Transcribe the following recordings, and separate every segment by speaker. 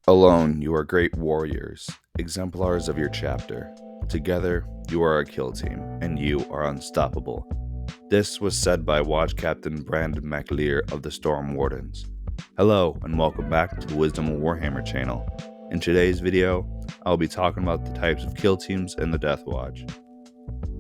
Speaker 1: Alone, you are great warriors, exemplars of your chapter. Together, you are a kill team, and you are unstoppable. This was said by Watch Captain Brandon McLear of the Storm Wardens. Hello, and welcome back to the Wisdom of Warhammer channel. In today's video, I will be talking about the types of kill teams in the Deathwatch.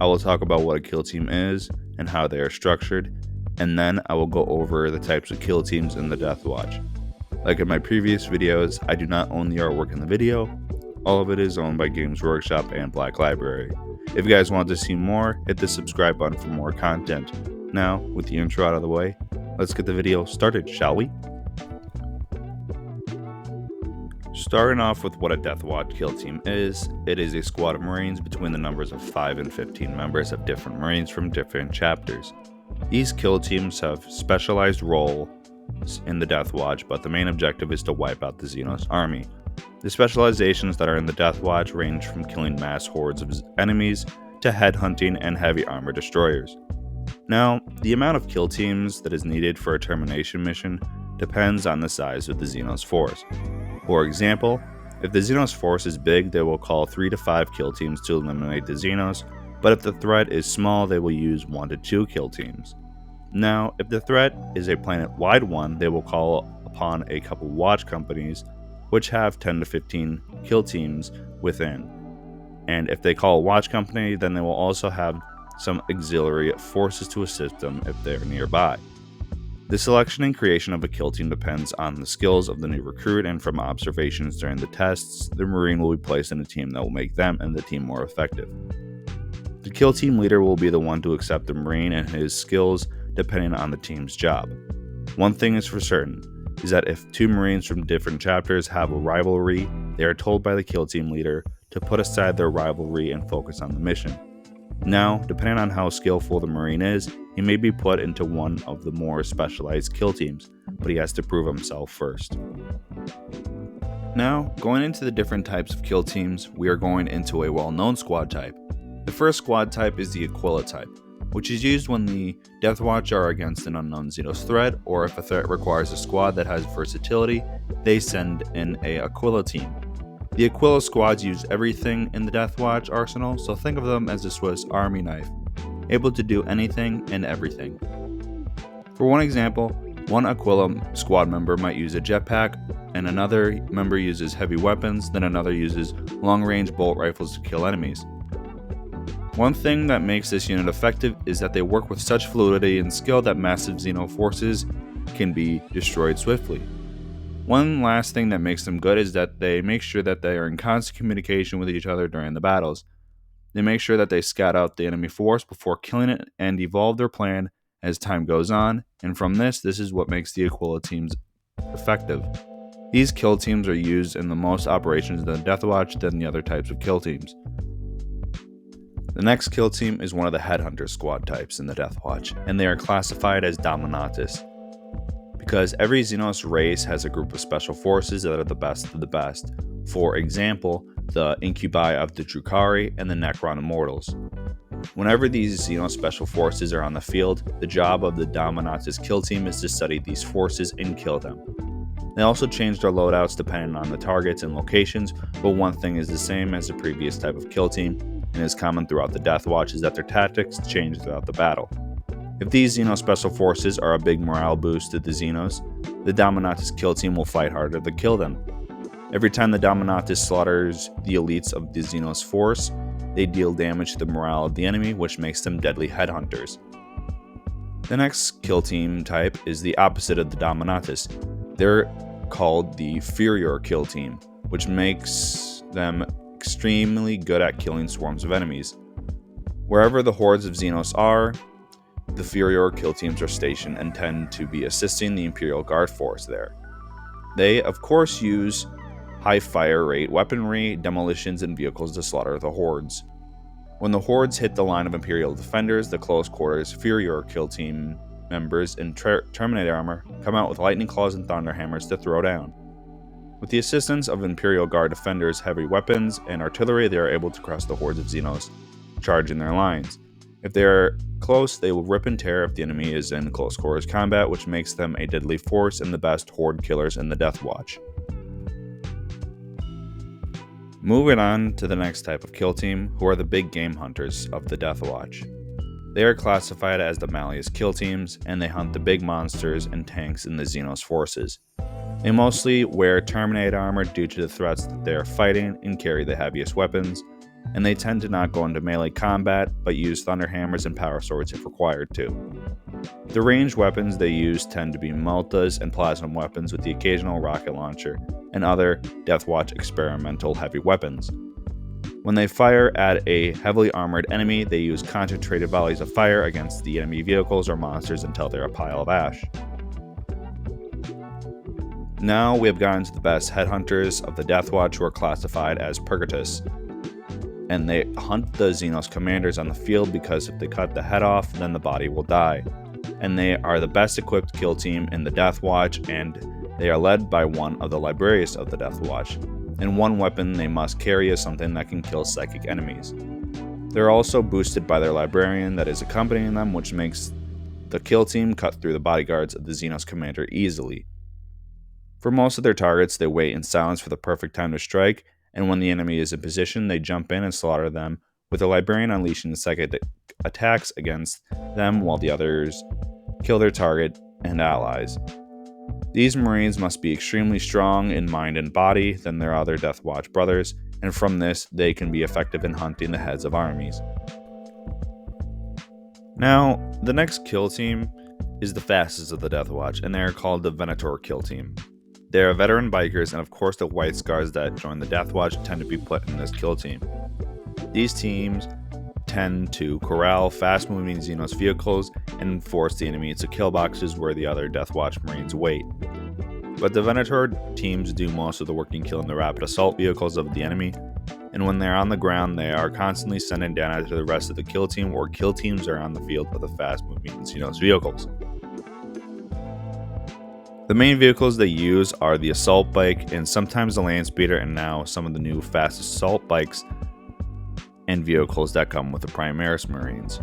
Speaker 1: I will talk about what a kill team is and how they are structured, and then I will go over the types of kill teams in the Deathwatch. Like in my previous videos, I do not own the artwork in the video. All of it is owned by Games Workshop and Black Library. If you guys want to see more, hit the subscribe button for more content. Now, with the intro out of the way, let's get the video started, shall we? Starting off with what a Deathwatch kill team is, it is a squad of Marines between the numbers of 5 and 15 members of different Marines from different chapters. These kill teams have specialized roles in the Deathwatch, but the main objective is to wipe out the Xenos army. The specializations that are in the Deathwatch range from killing mass hordes of enemies to headhunting and heavy armor destroyers. Now, the amount of kill teams that is needed for a termination mission depends on the size of the Xenos force. For example, if the Xenos force is big, they will call 3 to 5 kill teams to eliminate the Xenos, but if the threat is small, they will use 1 to 2 kill teams. Now, if the threat is a planet-wide one, they will call upon a couple watch companies, which have 10 to 15 kill teams within. And if they call a watch company, then they will also have some auxiliary forces to assist them if they're nearby. The selection and creation of a kill team depends on the skills of the new recruit, and from observations during the tests, the Marine will be placed in a team that will make them and the team more effective. The kill team leader will be the one to accept the Marine and his skills depending on the team's job. One thing is for certain, is that if 2 Marines from different chapters have a rivalry, they are told by the kill team leader to put aside their rivalry and focus on the mission. Now, depending on how skillful the Marine is, he may be put into one of the more specialized kill teams, but he has to prove himself first. Now, going into the different types of kill teams, we are going into a well-known squad type. The first squad type is the Aquila type, which is used when the Deathwatch are against an unknown Xenos threat, or if a threat requires a squad that has versatility, they send in a Aquila team. The Aquila squads use everything in the Deathwatch arsenal, so think of them as a Swiss Army knife, able to do anything and everything. For one example, one Aquila squad member might use a jetpack, and another member uses heavy weapons, then another uses long-range bolt rifles to kill enemies. One thing that makes this unit effective is that they work with such fluidity and skill that massive Xeno forces can be destroyed swiftly. One last thing that makes them good is that they make sure that they are in constant communication with each other during the battles. They make sure that they scout out the enemy force before killing it and evolve their plan as time goes on, and from this is what makes the Aquila teams effective. These kill teams are used in the most operations in the Deathwatch than the other types of kill teams. The next kill team is one of the Headhunter squad types in the Deathwatch, and they are classified as Dominatus, because every Xenos race has a group of special forces that are the best of the best. For example, the Incubi of the Drukhari and the Necron Immortals. Whenever these Xenos special forces are on the field, the job of the Dominatus kill team is to study these forces and kill them. They also change their loadouts depending on the targets and locations, but one thing is the same as the previous type of kill team, and is common throughout the Deathwatch, is that their tactics change throughout the battle. If these Xenos special forces are a big morale boost to the Xenos, the Dominatus kill team will fight harder to kill them. Every time the Dominatus slaughters the elites of the Xenos force, they deal damage to the morale of the enemy, which makes them deadly headhunters. The next kill team type is the opposite of the Dominatus. They're called the Furrier kill team, which makes them extremely good at killing swarms of enemies. Wherever the hordes of Xenos are, the Furrier kill teams are stationed and tend to be assisting the Imperial Guard force there. They, of course, use high fire rate weaponry, demolitions, and vehicles to slaughter the hordes. When the hordes hit the line of Imperial defenders, the close quarters Furrier kill team members in Terminator armor come out with lightning claws and thunder hammers to throw down. With the assistance of Imperial Guard defenders' heavy weapons and artillery, they are able to crush the hordes of Xenos charging their lines. If they are close, they will rip and tear if the enemy is in close quarters combat, which makes them a deadly force and the best horde killers in the Deathwatch. Moving on to the next type of kill team, who are the big game hunters of the Deathwatch. They are classified as the Malleus kill teams, and they hunt the big monsters and tanks in the Xenos forces. They mostly wear Terminator armor due to the threats that they are fighting and carry the heaviest weapons, and they tend to not go into melee combat, but use thunderhammers and power swords if required to. The ranged weapons they use tend to be meltas and plasma weapons with the occasional rocket launcher, and other Deathwatch experimental heavy weapons. When they fire at a heavily armored enemy, they use concentrated volleys of fire against the enemy vehicles or monsters until they're a pile of ash. Now we have gotten to the best headhunters of the Deathwatch, who are classified as Purgatus, and they hunt the Xenos commanders on the field because if they cut the head off, then the body will die. And they are the best equipped kill team in the Deathwatch, and they are led by one of the Librarius of the Deathwatch, and one weapon they must carry is something that can kill psychic enemies. They're also boosted by their Librarian that is accompanying them, which makes the kill team cut through the bodyguards of the Xenos commander easily. For most of their targets, they wait in silence for the perfect time to strike, and when the enemy is in position, they jump in and slaughter them, with the Librarian unleashing psychic attacks against them while the others kill their target and allies. These Marines must be extremely strong in mind and body than their other Deathwatch brothers, and from this, they can be effective in hunting the heads of armies. Now, the next kill team is the fastest of the Deathwatch, and they are called the Venator kill team. They are veteran bikers, and of course the White Scars that join the Deathwatch tend to be put in this kill team. These teams tend to corral fast-moving Xenos vehicles and force the enemy into kill boxes where the other Deathwatch Marines wait. But the Venator teams do most of the work in killing the rapid assault vehicles of the enemy, and when they're on the ground, they are constantly sending down to the rest of the kill team, or kill teams are on the field with the fast-moving Xenos vehicles. The main vehicles they use are the assault bike and sometimes the land speeder, and now some of the new fast assault bikes and vehicles that come with the Primaris Marines.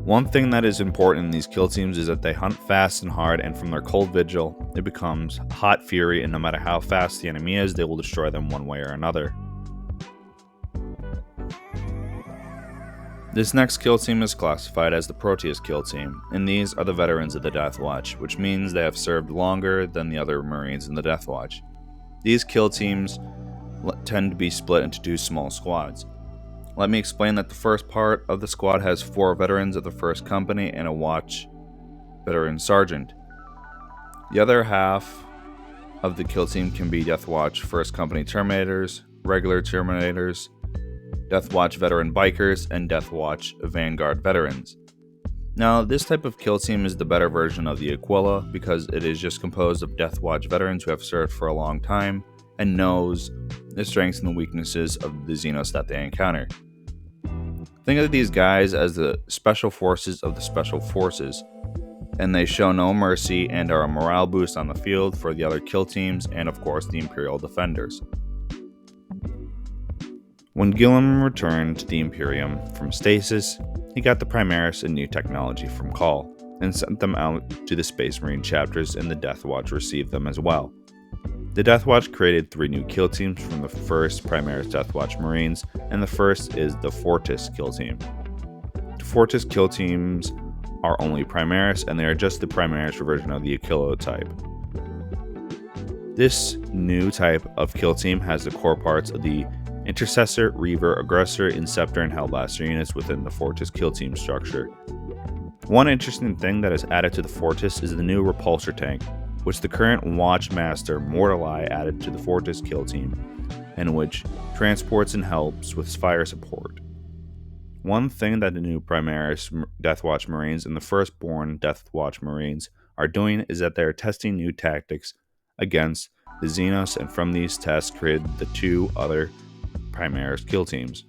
Speaker 1: One thing that is important in these kill teams is that they hunt fast and hard, and from their cold vigil, it becomes hot fury, and no matter how fast the enemy is, they will destroy them one way or another. This next kill team is classified as the Proteus kill team, and these are the veterans of the Deathwatch, which means they have served longer than the other Marines in the Deathwatch. These kill teams tend to be split into two small squads. Let me explain that the first part of the squad has 4 veterans of the first company and a watch veteran sergeant. The other half of the kill team can be Deathwatch first company Terminators, regular Terminators, Deathwatch veteran bikers, and Deathwatch Vanguard veterans. Now, this type of kill team is the better version of the Aquila because it is just composed of Deathwatch veterans who have served for a long time and knows the strengths and the weaknesses of the Xenos that they encounter. Think of these guys as the special forces of the special forces, and they show no mercy and are a morale boost on the field for the other kill teams and of course the Imperial Defenders. When Gilliam returned to the Imperium from stasis, he got the Primaris and new technology from Call, and sent them out to the Space Marine chapters, and the Deathwatch received them as well. The Deathwatch created 3 new kill teams from the first Primaris Deathwatch Marines, and the first is the Fortis kill team. The Fortis kill teams are only Primaris, and they are just the Primaris version of the Aquila type. This new type of kill team has the core parts of the Intercessor, Reaver, Aggressor, Inceptor, and Hellblaster units within the Fortis kill team structure. One interesting thing that is added to the Fortis is the new repulsor tank, which the current Watchmaster Mortali added to the Fortis kill team, and which transports and helps with fire support. One thing that the new Primaris Deathwatch Marines and the firstborn Deathwatch Marines are doing is that they are testing new tactics against the Xenos, and from these tests created the 2 other Primaris kill teams.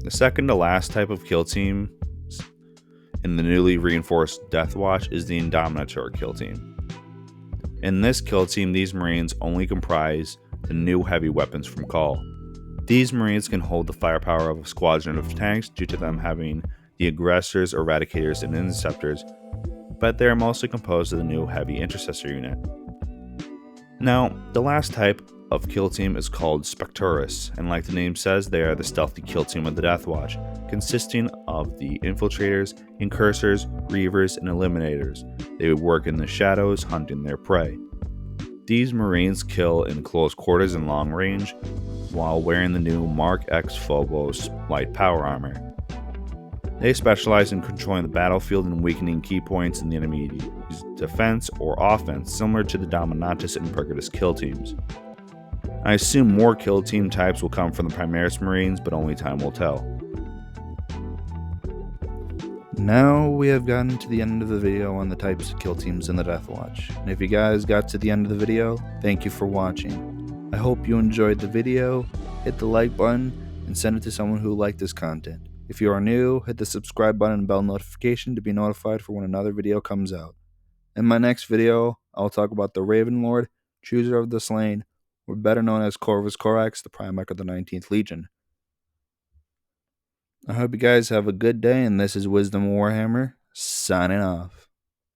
Speaker 1: The second to last type of kill team in the newly reinforced Deathwatch is the Indominator kill team. In this kill team, these Marines only comprise the new heavy weapons from Call. These Marines can hold the firepower of a squadron of tanks due to them having the Aggressors, Eradicators, and Inceptors, but they are mostly composed of the new heavy Intercessor unit. Now, the last type of Kill Team is called Spectris, and like the name says, they are the stealthy kill team of the Deathwatch, consisting of the Infiltrators, Incursors, Reavers, and Eliminators. They work in the shadows, hunting their prey. These Marines kill in close quarters and long range, while wearing the new Mark X Phobos light power armor. They specialize in controlling the battlefield and weakening key points in the enemy's defense or offense, similar to the Dominatus and Purgatus kill teams. I assume more kill team types will come from the Primaris Marines, but only time will tell. Now we have gotten to the end of the video on the types of kill teams in the Deathwatch, and if you guys got to the end of the video, thank you for watching. I hope you enjoyed the video, hit the like button, and send it to someone who liked this content. If you are new, hit the subscribe button and bell notification to be notified for when another video comes out. In my next video, I'll talk about the Raven Lord, Chooser of the Slain, or better known as Corvus Corax, the Primarch of the 19th Legion. I hope you guys have a good day, and this is Wisdom Warhammer, signing off.